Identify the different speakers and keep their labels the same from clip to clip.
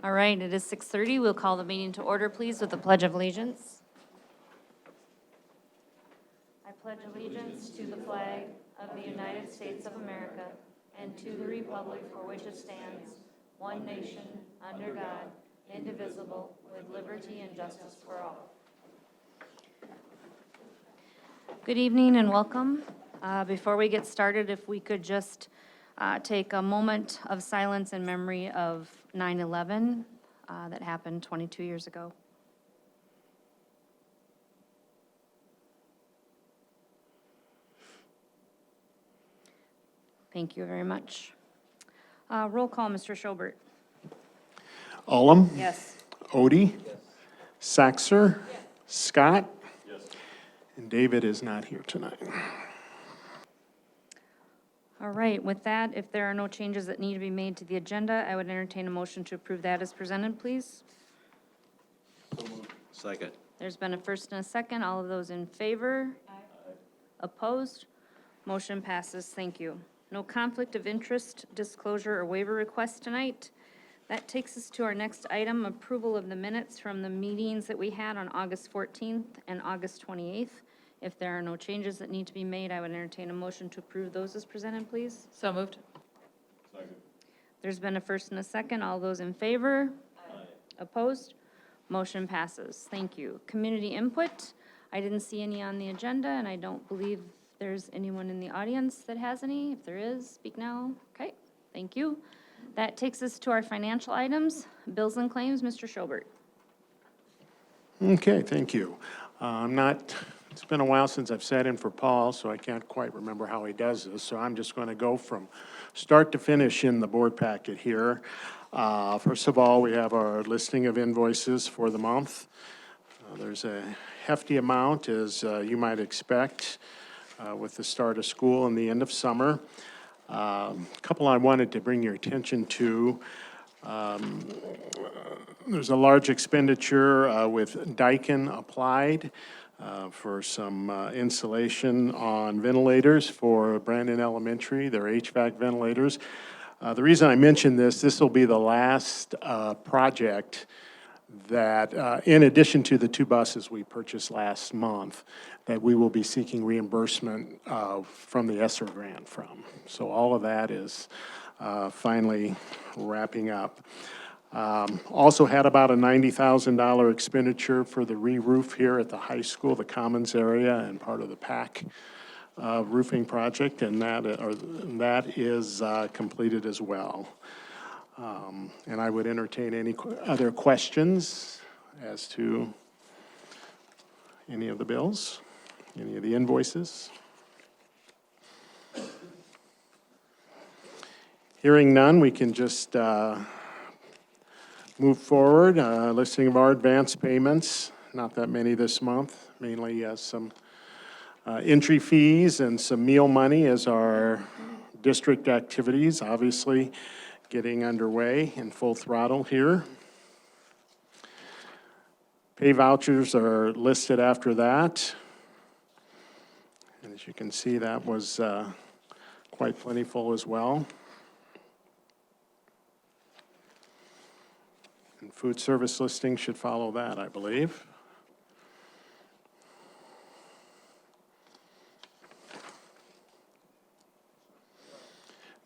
Speaker 1: All right, it is 6:30. We'll call the meeting to order, please, with the Pledge of Allegiance. I pledge allegiance to the flag of the United States of America and to the republic for which it stands, one nation, under God, indivisible, with liberty and justice for all. Good evening and welcome. Before we get started, if we could just take a moment of silence in memory of 9/11 that happened 22 years ago. Thank you very much. Roll call, Mr. Schobert.
Speaker 2: Ullum,
Speaker 1: Yes.
Speaker 2: Odie, Saxer, Scott, and David is not here tonight.
Speaker 1: All right, with that, if there are no changes that need to be made to the agenda, I would entertain a motion to approve that as presented, please.
Speaker 3: Second.
Speaker 1: There's been a first and a second. All of those in favor? Opposed? Motion passes. Thank you. No conflict of interest, disclosure, or waiver requests tonight. That takes us to our next item, approval of the minutes from the meetings that we had on August 14th and August 28th. If there are no changes that need to be made, I would entertain a motion to approve those as presented, please.
Speaker 4: So moved.
Speaker 1: There's been a first and a second. All those in favor? Opposed? Motion passes. Thank you. Community input. I didn't see any on the agenda, and I don't believe there's anyone in the audience that has any. If there is, speak now. Okay, thank you. That takes us to our financial items. Bills and claims, Mr. Schobert.
Speaker 2: Okay, thank you. It's been a while since I've sat in for Paul, so I can't quite remember how he does this, so I'm just going to go from start to finish in the board packet here. First of all, we have our listing of invoices for the month. There's a hefty amount, as you might expect, with the start of school and the end of summer. A couple I wanted to bring your attention to. There's a large expenditure with Daikin Applied for some installation on ventilators for Brandon Elementary, their HVAC ventilators. The reason I mention this will be the last project that, in addition to the 2 buses we purchased last month, that we will be seeking reimbursement from the ESSER grant from. So all of that is finally wrapping up. Also had about a $90,000 expenditure for the re-roof here at the high school, the commons area, and part of the PAC roofing project, and that is completed as well. And I would entertain any other questions as to any of the bills, any of the invoices. Hearing none, we can just move forward. Listing of our advance payments, not that many this month, mainly some entry fees and some meal money as our district activities, obviously getting underway in full throttle here. Pay vouchers are listed after that. And as you can see, that was quite plentiful as well. And food service listing should follow that, I believe.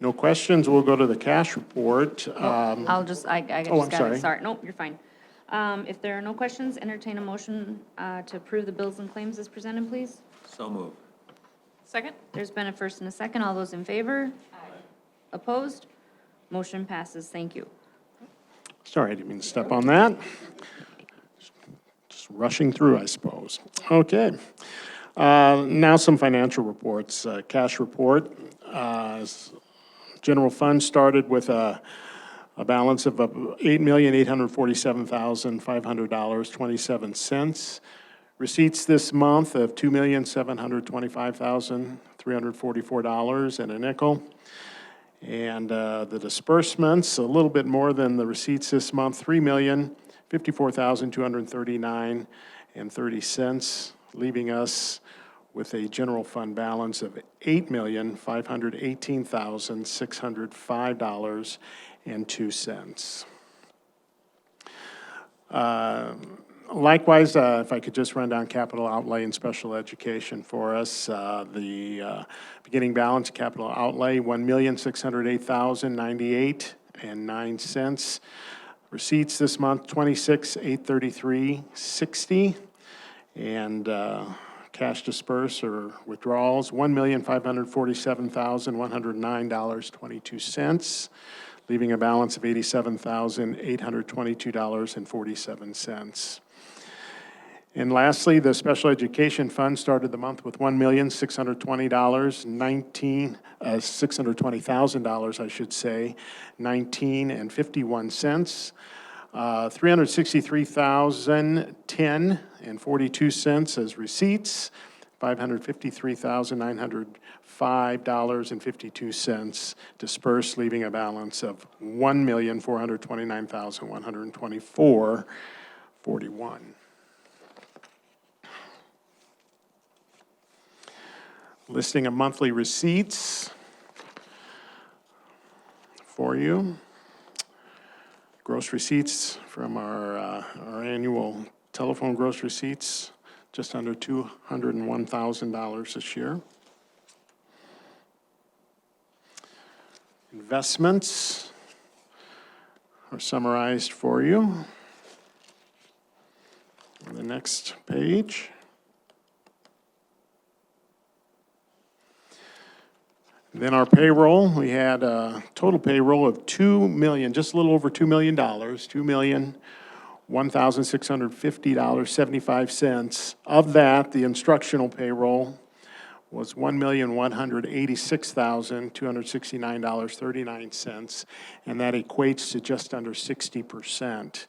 Speaker 2: No questions, we'll go to the cash report.
Speaker 1: I
Speaker 2: I'm
Speaker 1: just
Speaker 2: sorry.
Speaker 1: got it. Sorry, nope, you're fine. If there are no questions, entertain a motion to approve the bills and claims as presented, please.
Speaker 3: So moved.
Speaker 4: Second?
Speaker 1: There's been a first and a second. All those in favor? Opposed? Motion passes. Thank you.
Speaker 2: Sorry, I didn't mean to step on that. Just rushing through, I suppose. Okay. Now some financial reports. Cash report. General fund started with a balance of $8,847,500.27. Receipts this month of $2,725,344 and a nickel. And the disbursements, a little bit more than the receipts this month, $3,054,239.30, leaving us with a general fund balance of $8,518,605.02. Likewise, if I could just run down capital outlay and special education for us, the beginning balance capital outlay, $1,608,098.09. Receipts this month, $26,833.60. And cash disperse or withdrawals, $1,547,109.22, leaving a balance of $87,822.47. And lastly, the special education fund started the month with $620,000, I should say, 19.51 cents. $363,010.42 as receipts, $553,905.52 dispersed, leaving a balance of $1,429,124.41. Listing of monthly receipts for you. Gross receipts from our annual telephone gross receipts, just under $201,000 this year. Investments are summarized for you on the next page. Then our payroll, we had a total payroll of $2 million, just a little over $2 million, $2,1,650.75. Of that, the instructional payroll was $1,186,269.39, and that equates to just under 60%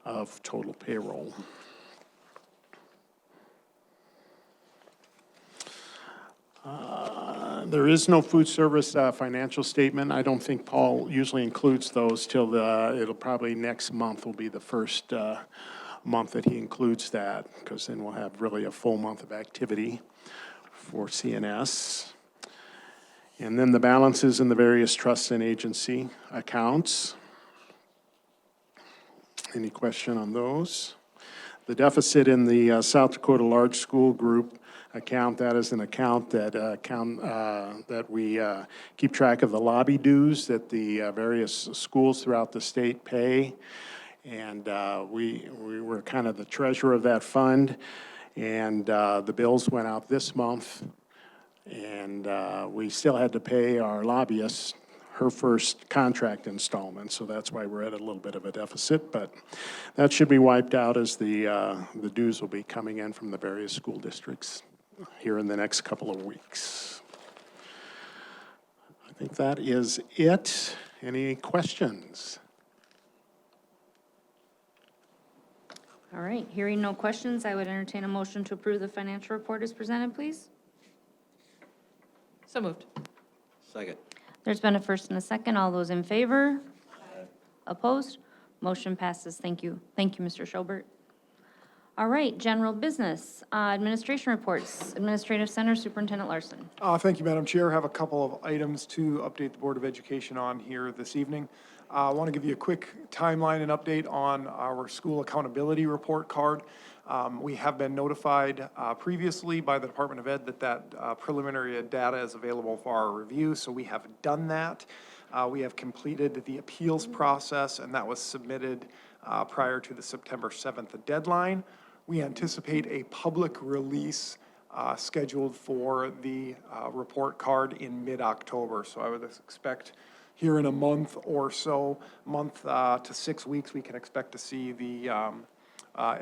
Speaker 2: of total payroll. There is no food service financial statement. I don't think Paul usually includes those till it'll probably next month will be the first month that he includes that, because then we'll have really a full month of activity for CNS. And then the balances in the various trust and agency accounts. Any question on those? The deficit in the South Dakota Large School Group account, that is an account that we keep track of the lobby dues that the various schools throughout the state pay. And we were kind of the treasurer of that fund. And the bills went out this month. And we still had to pay our lobbyist her first contract installment. So that's why we're at a little bit of a deficit. But that should be wiped out as the dues will be coming in from the various school districts here in the next couple of weeks. I think that is it. Any questions?
Speaker 1: All right, hearing no questions, I would entertain a motion to approve the financial report as presented, please.
Speaker 3: So moved.
Speaker 4: Second.
Speaker 1: There's been a first and a second. All those in favor? Opposed? Motion passes. Thank you. Thank you, Mr. Schobert. All right, general business, administration reports. Administrative Center Superintendent Larson.
Speaker 5: Thank you, Madam Chair. I have a couple of items to update the Board of Education on here this evening. I want to give you a quick timeline and update on our school accountability report card. We have been notified previously by the Department of Ed that preliminary data is available for our review, so we have done that. We have completed the appeals process, and that was submitted prior to the September 7th deadline. We anticipate a public release scheduled for the report card in mid-October. So I would expect here in a month or so, month to 6 weeks, we can expect to see the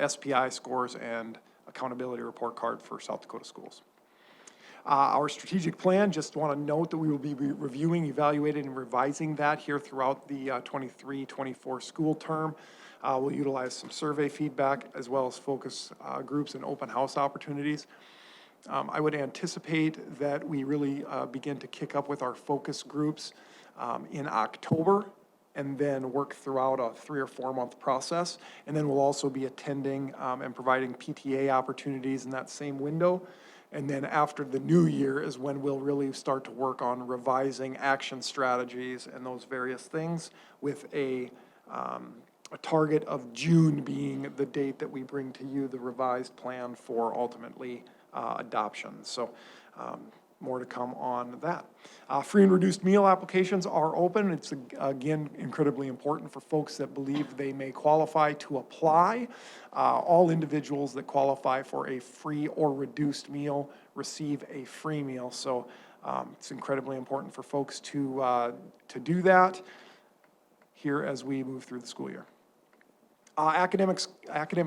Speaker 5: SPI scores and accountability report card for South Dakota schools. Our strategic plan, just want to note that we will be reviewing, evaluating, and revising that here throughout the 23-24 school term. We'll utilize some survey feedback as well as focus groups and open house opportunities. I would anticipate that we really begin to kick up with our focus groups in October and then work throughout a 3 or 4 month process. And then we'll also be attending and providing PTA opportunities in that same window. And then after the new year is when we'll really start to work on revising action strategies and those various things with a a target of June being the date that we bring to you the revised plan for ultimately adoption. So more to come on that. Free and reduced meal applications are open. It's, again, incredibly important for folks that believe they may qualify to apply. All individuals that qualify for a free or reduced meal receive a free meal. So it's incredibly important for folks to do that here as we move through the school year. Academic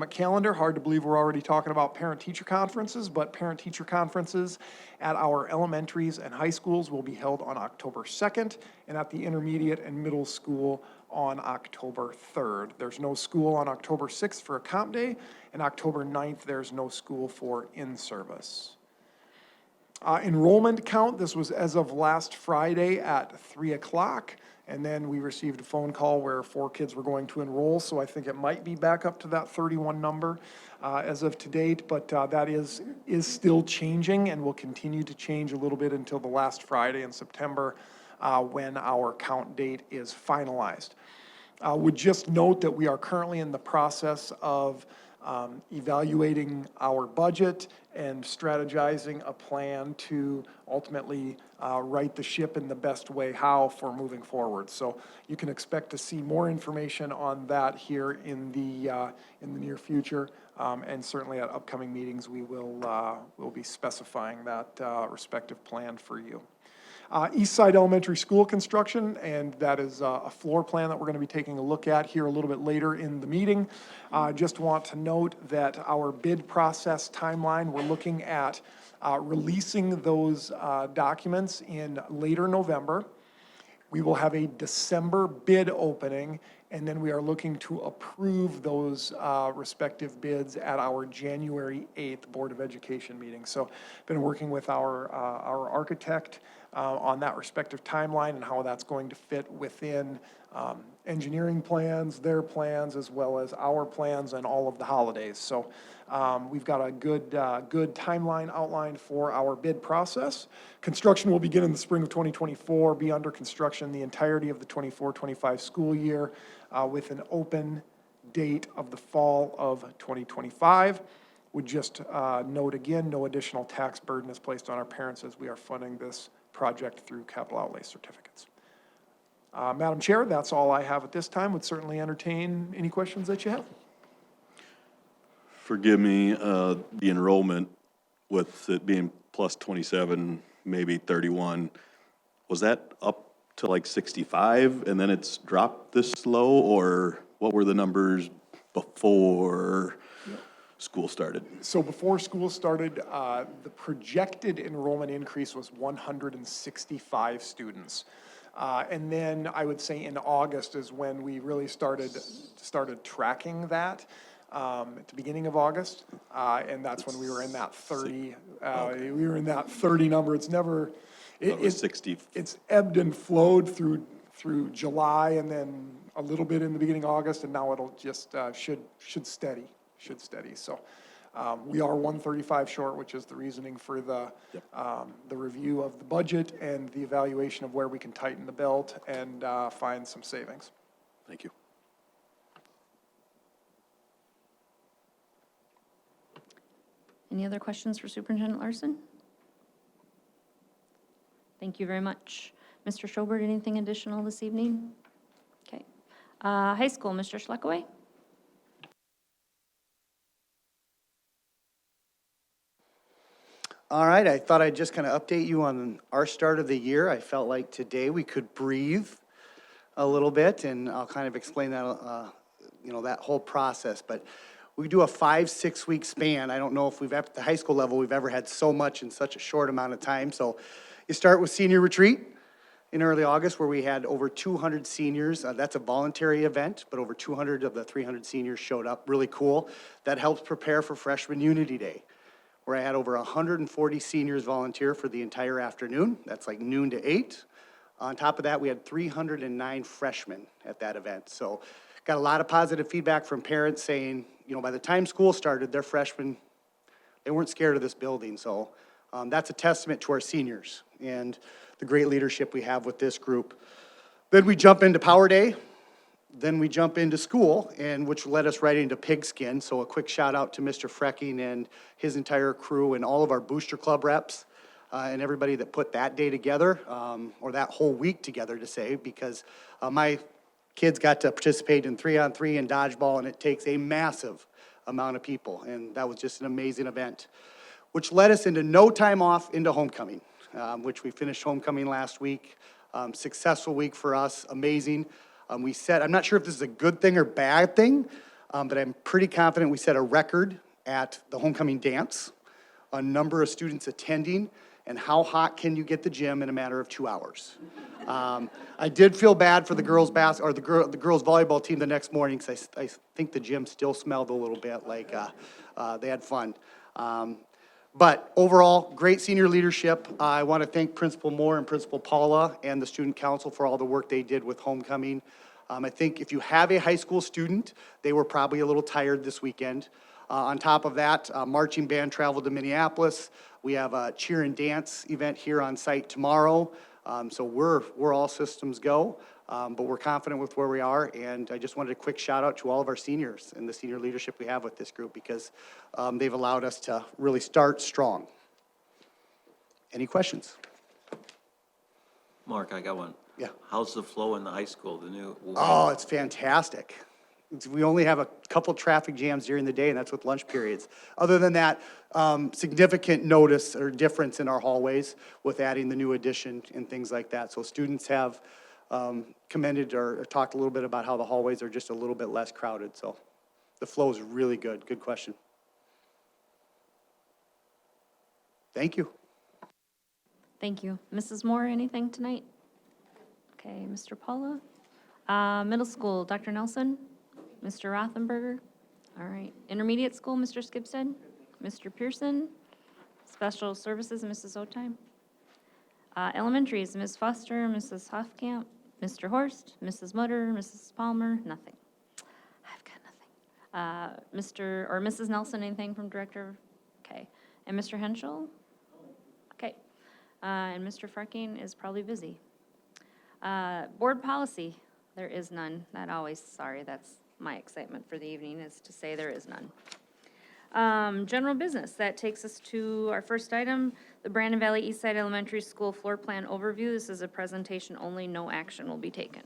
Speaker 5: calendar, hard to believe we're already talking about parent-teacher conferences, but parent-teacher conferences at our elementaries and high schools will be held on October 2nd, and at the intermediate and middle school on October 3rd. There's no school on October 6th for a comp day, and October 9th, there's no school for in-service. Enrollment count, this was as of last Friday at 3 o'clock. And then we received a phone call where 4 kids were going to enroll, so I think it might be back up to that 31 number as of to date, but that is still changing and will continue to change a little bit until the last Friday in September when our count date is finalized. Would just note that we are currently in the process of evaluating our budget and strategizing a plan to ultimately right the ship in the best way how for moving forward. So you can expect to see more information on that here in the near future, and certainly at upcoming meetings we will be specifying that respective plan for you. East Side Elementary School construction, and that is a floor plan that we're going to be taking a look at here a little bit later in the meeting. Just want to note that our bid process timeline, we're looking at releasing those documents in later November. We will have a December bid opening, and then we are looking to approve those respective bids at our January 8th Board of Education meeting. So been working with our architect on that respective timeline and how that's going to fit within engineering plans, their plans, as well as our plans and all of the holidays. So we've got a good timeline outlined for our bid process. Construction will begin in the spring of 2024, be under construction the entirety of the 24-25 school year with an open date of the fall of 2025. Would just note again, no additional tax burden is placed on our parents as we are funding this project through capital outlay certificates. Madam Chair, that's all I have at this time. Would certainly entertain any questions that you have.
Speaker 3: Forgive me, the enrollment with it being plus 27, maybe 31, was that up to like 65 and then it's dropped this low, or what were the numbers before school started?
Speaker 5: So before school started, the projected enrollment increase was 165 students. And then I would say in August is when we really started tracking that. At the beginning of August, and that's when we were in that 30.
Speaker 3: Okay.
Speaker 5: We were in that 30 number. It's never.
Speaker 3: It was 60.
Speaker 5: It's ebbed and flowed through July, and then a little bit in the beginning of August, and now it'll just should steady. So we are 135 short, which is the reasoning for the review of the budget and the evaluation of where we can tighten the belt and find some savings.
Speaker 3: Thank you.
Speaker 1: Any other questions for Superintendent Larson? Thank you very much. Mr. Schobert, anything additional this evening? Okay. High school, Mr. Schleckaway?
Speaker 4: All right, I thought I'd just kind of update you on our start of the year. I felt like today we could breathe a little bit, and I'll kind of explain that, that whole process. But we do a 5-6 week span. I don't know if at the high school level, we've ever had so much in such a short amount of time. So you start with senior retreat in early August, where we had over 200 seniors. That's a voluntary event, but over 200 of the 300 seniors showed up. Really cool. That helps prepare for Freshman Unity Day, where I had over 140 seniors volunteer for the entire afternoon. That's like noon to 8. On top of that, we had 309 freshmen at that event. So got a lot of positive feedback from parents saying, by the time school started, their freshmen, they weren't scared of this building. So that's a testament to our seniors and the great leadership we have with this group. Then we jump into Power Day. Then we jump into school, and which led us right into pigskin. So a quick shout out to Mr. Frecking and his entire crew and all of our Booster Club reps and everybody that put that day together, or that whole week together to say, because my kids got to participate in 3-on-3 and dodgeball, and it takes a massive amount of people, and that was just an amazing event, which led us into no time off into homecoming, which we finished homecoming last week. Successful week for us, amazing. I'm not sure if this is a good thing or bad thing, but I'm pretty confident we set a record at the homecoming dance, a number of students attending, and how hot can you get the gym in a matter of 2 hours? I did feel bad for the girls' the girls' volleyball team the next morning, because I think the gym still smelled a little bit like they had fun. But overall, great senior leadership. I want to thank Principal Moore and Principal Paula and the student council for all the work they did with homecoming. I think if you have a high school student, they were probably a little tired this weekend. On top of that, marching band traveled to Minneapolis. We have a cheer and dance event here on site tomorrow. So we're all systems go, but we're confident with where we are. And I just wanted a quick shout out to all of our seniors and the senior leadership we have with this group, because they've allowed us to really start strong. Any questions?
Speaker 6: Mark, I got one.
Speaker 4: Yeah.
Speaker 6: How's the flow in the high school, the new?
Speaker 4: Oh, it's fantastic. We only have a couple traffic jams during the day, and that's with lunch periods. Other than that, significant notice or difference in our hallways with adding the new addition and things like that. So students have commended or talked a little bit about how the hallways are just a little bit less crowded. So the flow is really good. Good question. Thank you.
Speaker 1: Thank you. Mrs. Moore, anything tonight? Okay, Mr. Paula? Middle school, Dr. Nelson? Mr. Rothenberger? All right. Intermediate school, Mr. Skipstead? Mr. Pearson? Special services, Mrs. Otime? Elementaries, Ms. Foster, Mrs. Hofkamp, Mr. Horst, Mrs. Mutter, Mrs. Palmer, nothing. I've got nothing. Mr. or Mrs. Nelson, anything from Director? Okay. And Mr. Henschel? Okay. And Mr. Frecking is probably busy. Board policy, there is none. That's my excitement for the evening, is to say there is none. General business, that takes us to our first item, the Brandon Valley Eastside Elementary School Floor Plan Overview. This is a presentation only, no action will be taken.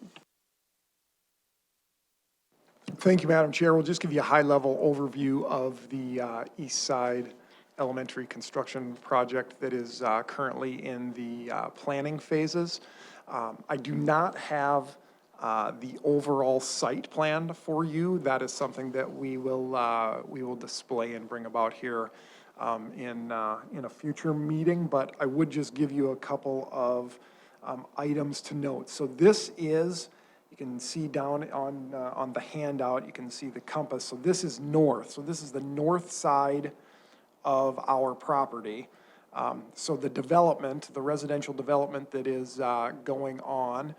Speaker 5: Thank you, Madam Chair. We'll just give you a high-level overview of the East Side Elementary construction project that is currently in the planning phases. I do not have the overall site plan for you. That is something that we will display and bring about here in a future meeting, but I would just give you a couple of items to note. So this is, you can see down on the handout, you can see the compass. So this is north. So this is the north side of our property. So the development, the residential development that is going on,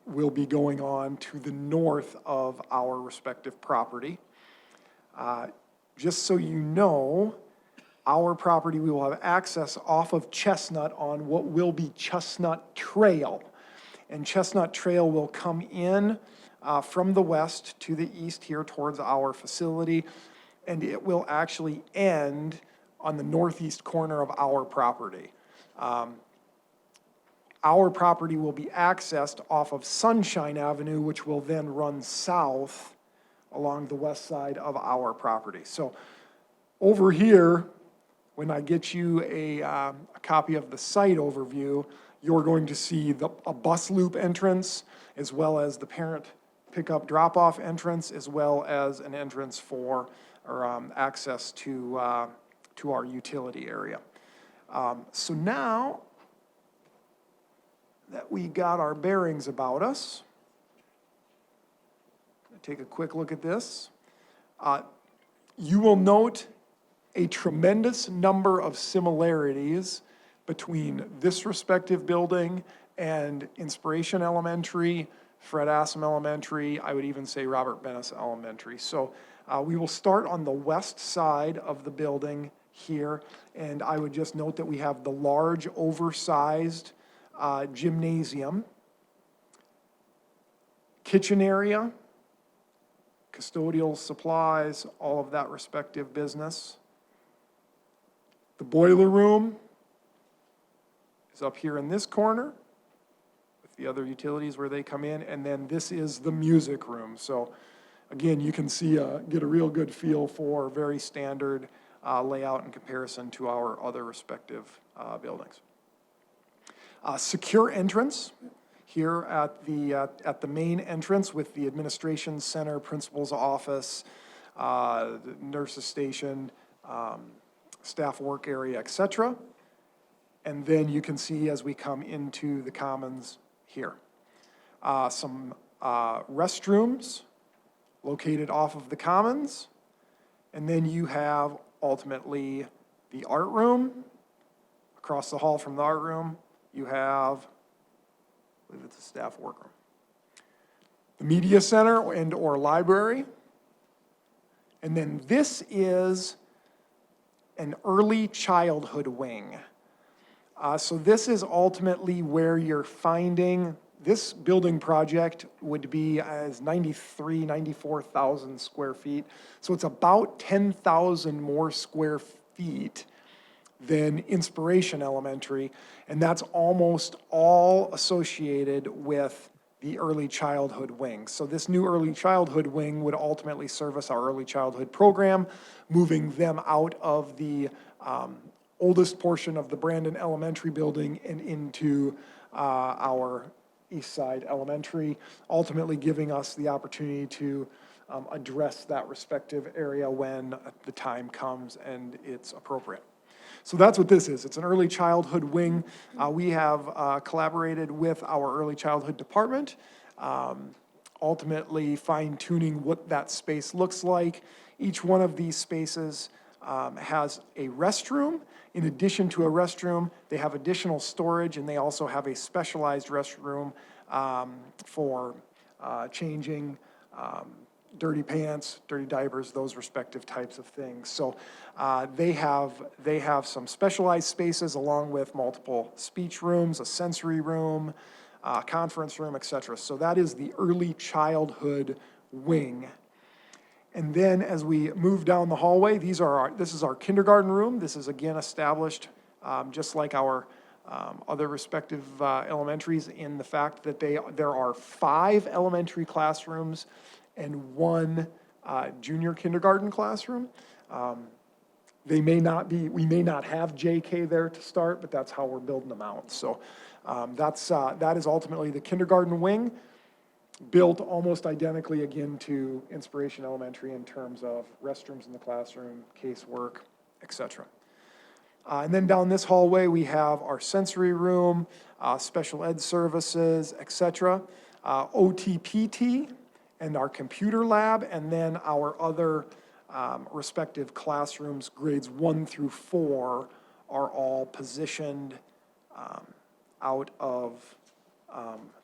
Speaker 5: will be going on to the north of our respective property. Just so you know, our property, we will have access off of Chestnut on what will be Chestnut Trail. And Chestnut Trail will come in from the west to the east here towards our facility, and it will actually end on the northeast corner of our property. Our property will be accessed off of Sunshine Avenue, which will then run south along the west side of our property. So over here, when I get you a copy of the site overview, you're going to see a bus loop entrance, as well as the parent pickup drop-off entrance, as well as an entrance for, or access to our utility area. So now that we got our bearings about us, take a quick look at this. You will note a tremendous number of similarities between this respective building and Inspiration Elementary, Fred Assam Elementary, I would even say Robert Bennis Elementary. So we will start on the west side of the building here, and I would just note that we have the large, oversized gymnasium. kitchen area, custodial supplies, all of that respective business. The boiler room is up here in this corner with the other utilities where they come in, and then this is the music room. So again, you can see, get a real good feel for very standard layout in comparison to our other respective buildings. Secure entrance here at the main entrance with the administration center, principal's office, the nurse's station, staff work area, et cetera. And then you can see as we come into the commons here. Some restrooms located off of the commons. And then you have ultimately the art room. Across the hall from the art room, you have, I believe it's a staff workroom. The media center and or library. And then this is an early childhood wing. So this is ultimately where you're finding, this building project would be as 94,000 square feet. So it's about 10,000 more square feet than Inspiration Elementary, and that's almost all associated with the early childhood wing. So this new early childhood wing would ultimately service our early childhood program, moving them out of the oldest portion of the Brandon Elementary building and into our East Side Elementary, ultimately giving us the opportunity to address that respective area when the time comes and it's appropriate. So that's what this is. It's an early childhood wing. We have collaborated with our early childhood department, ultimately fine-tuning what that space looks like. Each one of these spaces has a restroom. In addition to a restroom, they have additional storage, and they also have a specialized restroom for changing dirty pants, dirty diapers, those respective types of things. So they have some specialized spaces along with multiple speech rooms, a sensory room, conference room, et cetera. So that is the early childhood wing. And then as we move down the hallway, this is our kindergarten room. This is again established just like our other respective elementaries in the fact that there are 5 elementary classrooms and 1 junior kindergarten classroom. We may not have JK there to start, but that's how we're building them out. So that is ultimately the kindergarten wing, built almost identically again to Inspiration Elementary in terms of restrooms in the classroom, casework, et cetera. And then down this hallway, we have our sensory room, special ed services, et cetera, OTPT, and our computer lab, and then our other respective classrooms, grades 1 through 4, are all positioned out of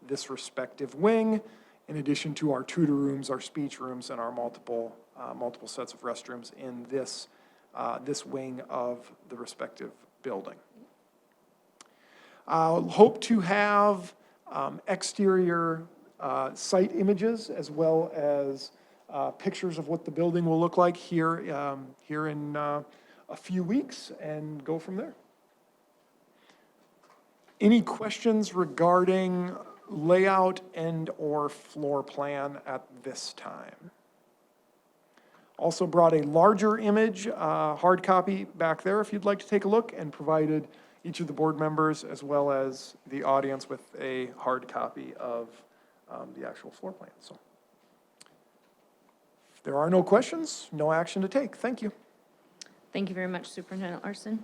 Speaker 5: this respective wing, in addition to our tutor rooms, our speech rooms, and our multiple sets of restrooms in this wing of the respective building. Hope to have exterior site images as well as pictures of what the building will look like here in a few weeks, and go from there. Any questions regarding layout and or floor plan at this time? Also brought a larger image, hard copy back there if you'd like to take a look, and provided each of the board members as well as the audience with a hard copy of the actual floor plan. So if there are no questions, no action to take. Thank you.
Speaker 1: Thank you very much, Superintendent Larson.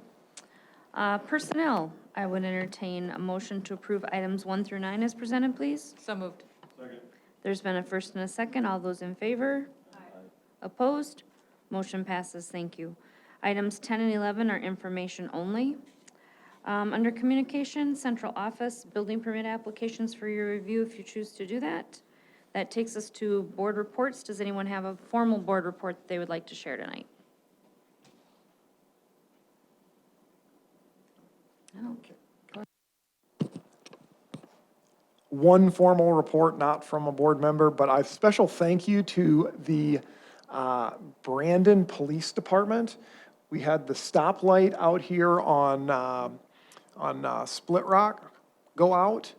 Speaker 1: Personnel, I would entertain a motion to approve items 1 through 9 as presented, please.
Speaker 7: So moved.
Speaker 1: There's been a first and a second. All those in favor? Opposed? Motion passes. Thank you. Items 10 and 11 are information only. Under communication, central office, building permit applications for your review if you choose to do that. That takes us to board reports. Does anyone have a formal board report that they would like to share tonight? No.
Speaker 5: one formal report, not from a board member, but a special thank you to the Brandon Police Department. We had the stoplight out here on Split Rock go out,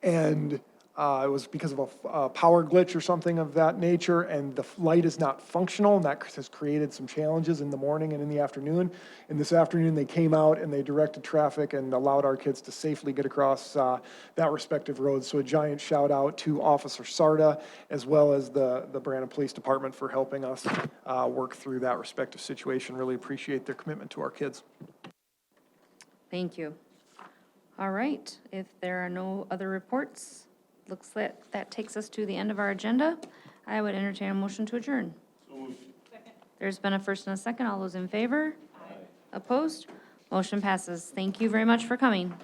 Speaker 5: and it was because of a power glitch or something of that nature, and the light is not functional, and that has created some challenges in the morning and in the afternoon. And this afternoon, they came out and they directed traffic and allowed our kids to safely get across that respective road. So a giant shout out to Officer Sarda, as well as the Brandon Police Department for helping us work through that respective situation. Really appreciate their commitment to our kids.
Speaker 1: Thank you. All right, if there are no other reports, looks like that takes us to the end of our agenda. I would entertain a motion to adjourn. There's been a first and a second. All those in favor? Opposed? Motion passes. Thank you very much for coming.